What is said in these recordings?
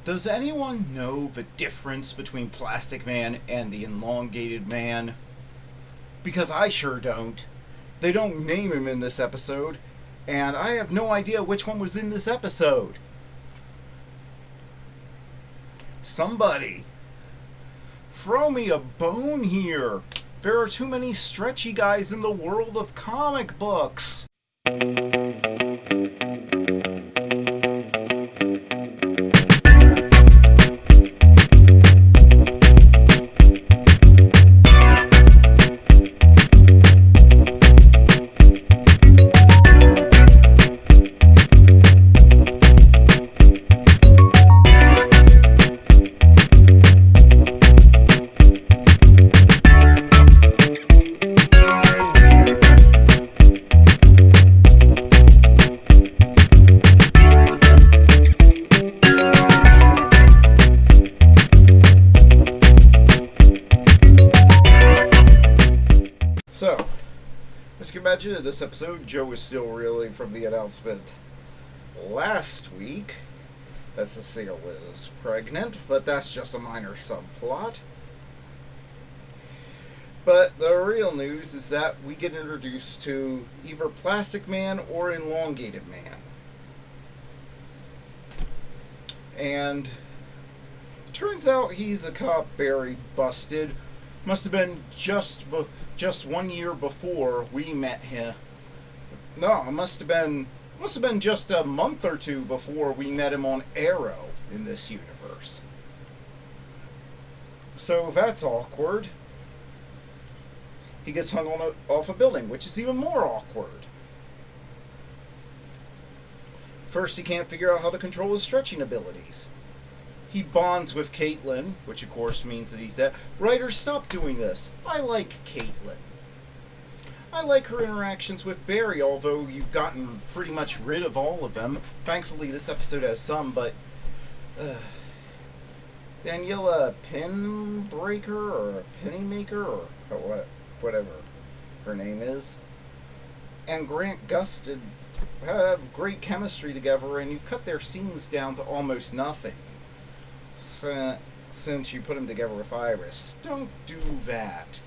Does anyone know the difference between Plastic Man and the Elongated Man? Because I sure don't. They don't name him in this episode, and I have no idea which one was in this episode. Somebody, throw me a bone here. There are too many stretchy guys in the world of comic books. So, let's get back into this episode. Joe is still reeling from the announcement last week that Cecile is pregnant, but that's just a minor subplot. But the real news is that we get introduced to either Plastic Man or Elongated Man. And it turns out he's a cop Barry busted. Must have been just 1 year before we met him. No, it must have been just a month or two before we met him on Arrow in this universe. So that's awkward. He gets hung on off a building, which is even more awkward. First, he can't figure out how to control his stretching abilities. He bonds with Caitlin, which of course means that he's dead. Writers, stop doing this. I like Caitlin. I like her interactions with Barry, although you've gotten pretty much rid of all of them. Thankfully, this episode has some, but Daniela Pinbreaker or Pennymaker or whatever her name is, and Grant Gustin have great chemistry together, and you've cut their scenes down to almost nothing since you put them together with Iris. Don't do that.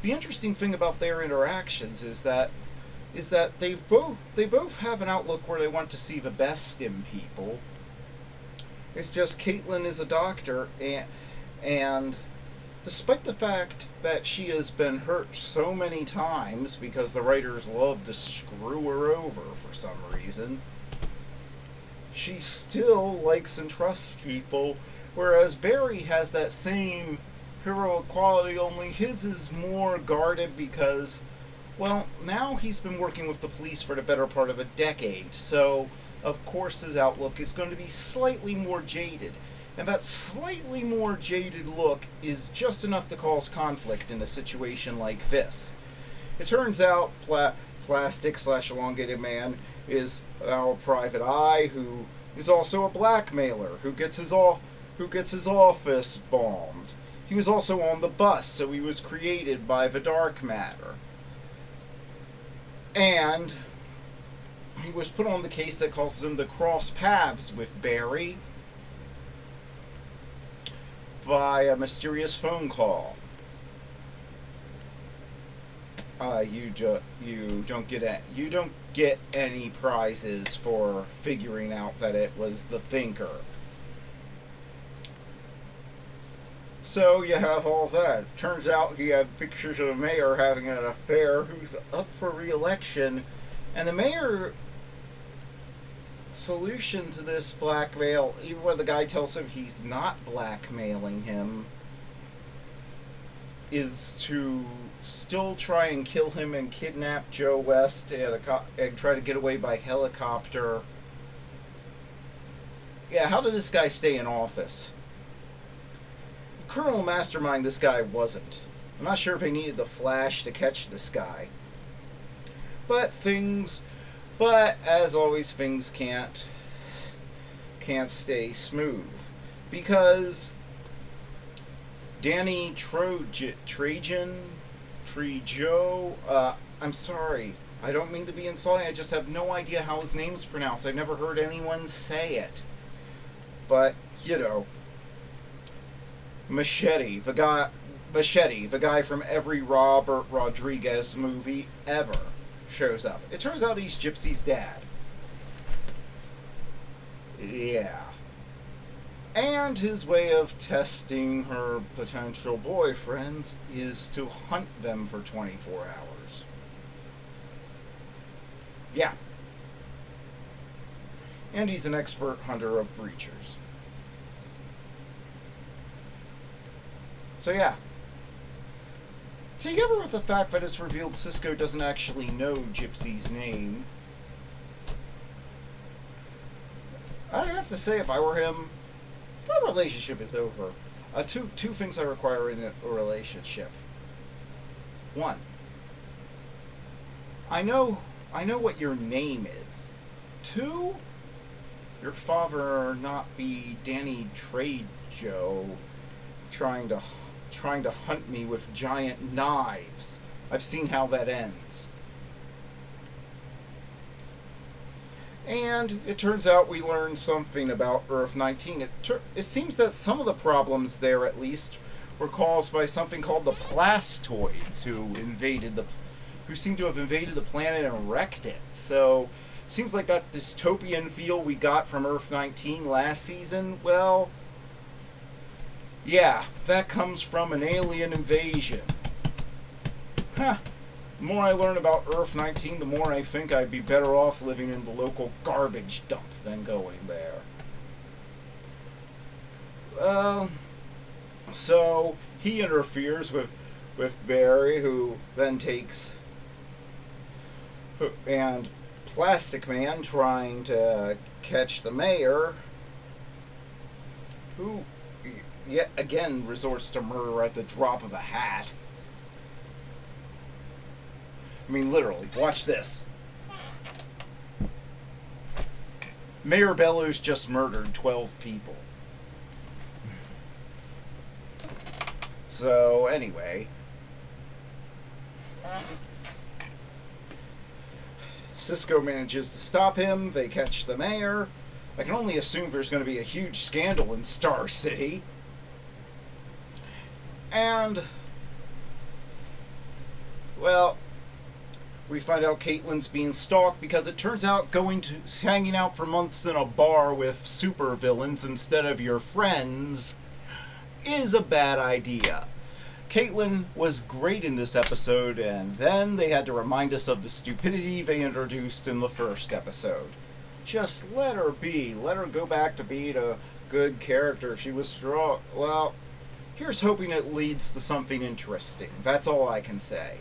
The interesting thing about their interactions is that they both have an outlook where they want to see the best in people. It's just Caitlin is a doctor, and despite the fact that she has been hurt so many times because the writers love to screw her over for some reason, she still likes and trusts people, whereas Barry has that same heroic quality, only his is more guarded because, well, now he's been working with the police for the better part of a decade, so of course his outlook is going to be slightly more jaded. And that slightly more jaded look is just enough to cause conflict in a situation like this. It turns out Plastic/Elongated Man is our private eye, who is also a blackmailer, who gets his office bombed. He was also on the bus, so he was created by the dark matter. And he was put on the case that causes him to cross paths with Barry by a mysterious phone call. You don't get any prizes for figuring out that it was the Thinker. So you have all that. Turns out he had pictures of the mayor having an affair who's up for re-election, and the mayor solution to this blackmail, even when the guy tells him he's not blackmailing him, is to still try and kill him and kidnap Joe West and try to get away by helicopter. Yeah, how did this guy stay in office? Criminal mastermind this guy wasn't. I'm not sure if he needed the Flash to catch this guy. But as always, things can't stay smooth, because Danny Trejo, I'm sorry, I don't mean to be insulting, I just have no idea how his name's pronounced. I've never heard anyone say it. But you know, Machete, the guy from every Robert Rodriguez movie ever, shows up. It turns out he's Gypsy's dad. Yeah. And his way of testing her potential boyfriends is to hunt them for 24 hours. Yeah. And he's an expert hunter of breachers. So yeah. Together with the fact that it's revealed Cisco doesn't actually know Gypsy's name, I have to say, if I were him, the relationship is over. Two things I require in a relationship. One, I know what your name is. Two, your father not be Danny Trejo trying to hunt me with giant knives. I've seen how that ends. And it turns out we learned something about Earth 19. It seems that some of the problems there, at least, were caused by something called the Plastoids, who seem to have invaded the planet and wrecked it. So, seems like that dystopian feel we got from Earth 19 last season, well, yeah, that comes from an alien invasion. Huh. The more I learn about Earth 19, the more I think I'd be better off living in the local garbage dump than going there. So he interferes with Barry, who then takes, and Plastic Man trying to catch the mayor, who yet again resorts to murder at the drop of a hat. I mean, literally, watch this. Mayor Bellows just murdered 12 people. So, anyway. Cisco manages to stop him. They catch the mayor. I can only assume there's going to be a huge scandal in Star City. And, well, we find out Caitlin's being stalked because it turns out hanging out for months in a bar with supervillains instead of your friends is a bad idea. Caitlin was great in this episode, and then they had to remind us of the stupidity they introduced in the first episode. Just let her be. Let her go back to being a good character. She was strong. Well, here's hoping it leads to something interesting. That's all I can say.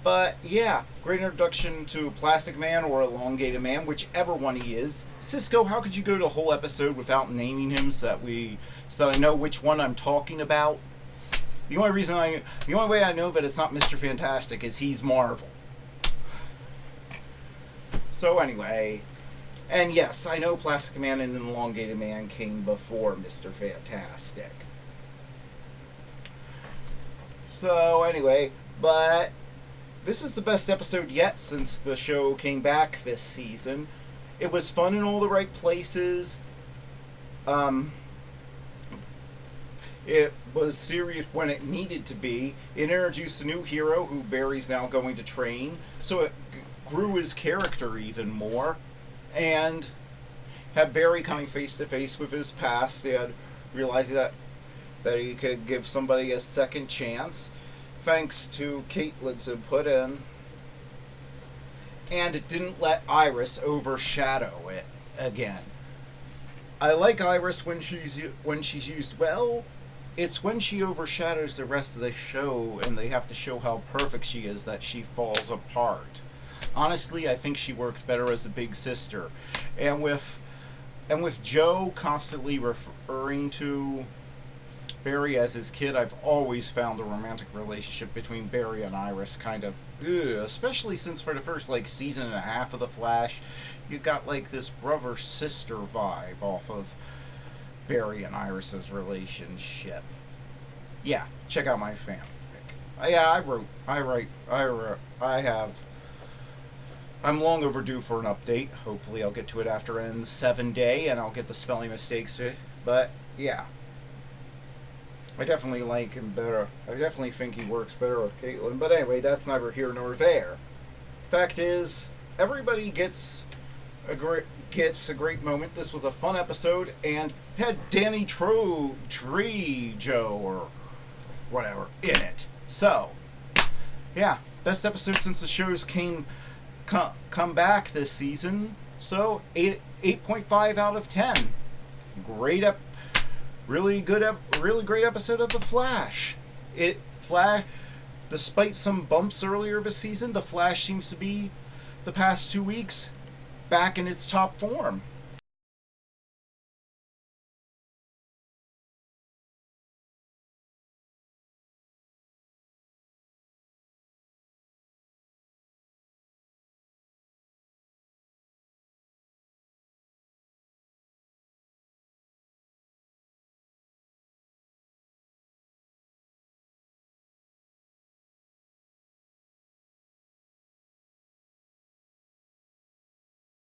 But yeah, great introduction to Plastic Man or Elongated Man, whichever one he is. Cisco, how could you go to a whole episode without naming him so that I know which one I'm talking about? The only way I know that it's not Mr. Fantastic is he's Marvel. So anyway, and yes, I know Plastic Man and Elongated Man came before Mr. Fantastic. So anyway, but this is the best episode yet since the show came back this season. It was fun in all the right places. It was serious when it needed to be. It introduced a new hero who Barry's now going to train, so it grew his character even more, and had Barry coming face to face with his past. They had realized that he could give somebody a second chance, thanks to Caitlin's input in, and it didn't let Iris overshadow it again. I like Iris when she's used well. It's when she overshadows the rest of the show and they have to show how perfect she is that she falls apart. Honestly, I think she worked better as the big sister. And with Joe constantly referring to Barry as his kid, I've always found the romantic relationship between Barry and Iris kind of especially since for the first season and a half of The Flash, you got this brother-sister vibe off of Barry and Iris's relationship. Yeah, check out my fanfic. Yeah, I have I'm long overdue for an update. Hopefully I'll get to it after N7 day and I'll get the spelling mistakes to it. But yeah, I definitely like him better. I definitely think he works better with Caitlyn. But anyway, that's neither here nor there. Fact is, everybody gets a great moment. This was a fun episode and it had Danny Trejo or whatever in it. So yeah, best episode since the show's come back this season. So 8.5 out of 10. Great really great episode of The Flash. Flash, despite some bumps earlier this season, The Flash seems to be the past 2 weeks back in its top form.